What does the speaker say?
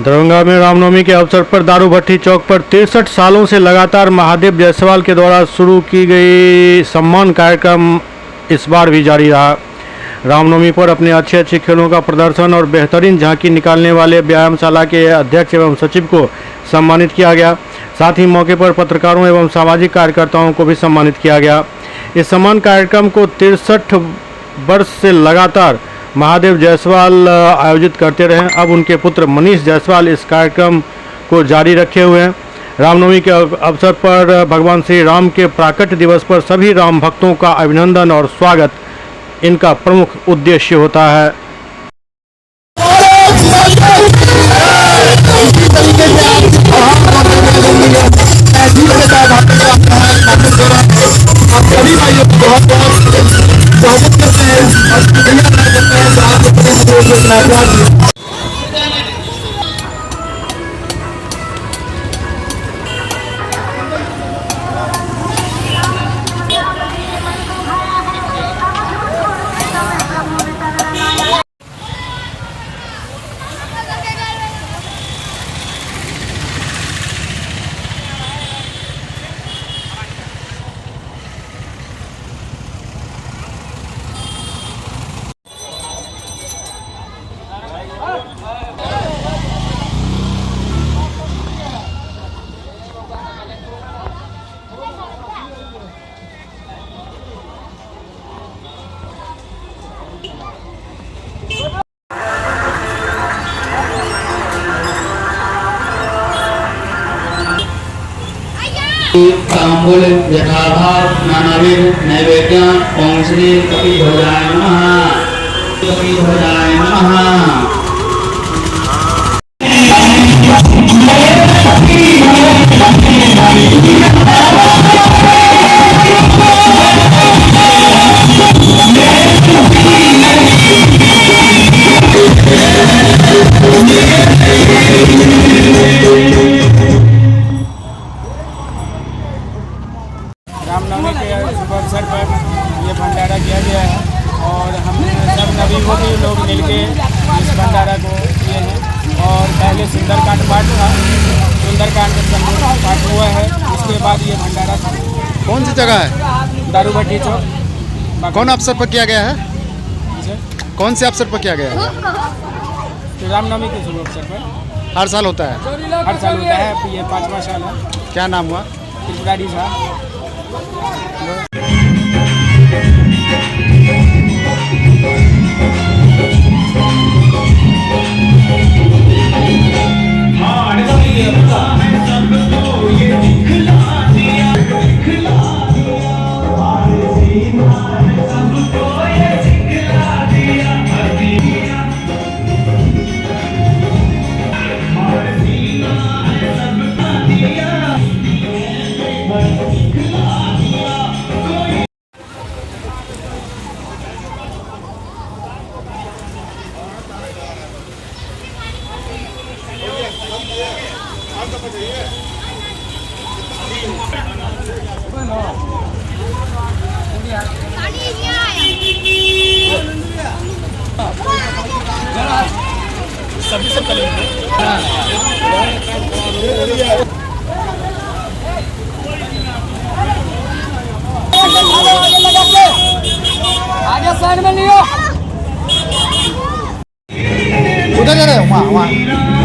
दरभंगा में रामनवमी के अवसर पर दारू भट्टी चौक पर 63 सालों से लगातार महादेव जायसवाल के द्वारा शुरू की गई सम्मान कार्यक्रम इस बार भी जारी रहा। रामनवमी पर अपने अच्छे खेलों का प्रदर्शन और बेहतरीन झांकी निकालने वाले व्यायामशाला के अध्यक्ष एवं सचिव को सम्मानित किया गया। साथ ही मौके पर पत्रकारों एवं सामाजिक कार्यकर्ताओं को भी सम्मानित किया गया। इस सम्मान कार्यक्रम को 63 वर्ष से लगातार महादेव जायसवाल आयोजित करते रहे। अब उनके पुत्र मनीष जायसवाल इस कार्यक्रम को जारी रखे हुए हैं। रामनवमी के अवसर पर भगवान श्री राम के प्राकट्य दिवस पर सभी राम भक्तों का अभिनंदन और स्वागत इनका प्रमुख उद्देश्य होता है। तांबूल यथाभाव नानाविध नैवेद्य ओम श्री कपिध्वजाय नमः। कपिध्वजाय नमः। रामनवमी के शुभ अवसर पर ये भंडारा किया गया है और हम सब नवयुवती लोग मिलके इस भंडारा को किए हैं। और पहले सुंदरकांड पाठ था, सुंदरकांड पाठ हुआ है, उसके बाद ये भंडारा था। कौन सी जगह है? दारू भट्टी चौक। कौन अवसर पर किया गया है? कौन से अवसर पर किया गया है? तो रामनवमी के शुभ अवसर पर हर साल होता है? हर साल होता है, ये 5वां साल है। क्या नाम हुआ? त्रिपुरारी साहब। सभी सब आगे साइड में लियो। उधर जा रहे हो? वहाँ